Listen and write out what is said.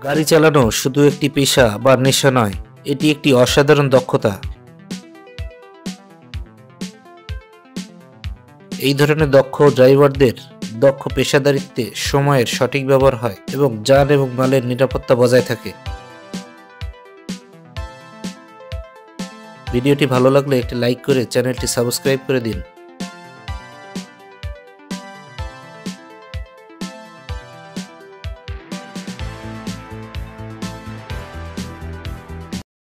গাড়ি চালানো শুধু একটি পেশা বা নেশা নয়, এটি একটি অসাধারণ দক্ষতা। এই ধরনের দক্ষ ড্রাইভারদের দক্ষ পেশাদারিত্বে সময়ের সঠিক ব্যবহার হয় এবং যান এবং মালের নিরাপত্তা বজায় থাকে। ভিডিওটি ভালো লাগলে একটি লাইক করে চ্যানেলটি সাবস্ক্রাইব করে দিন।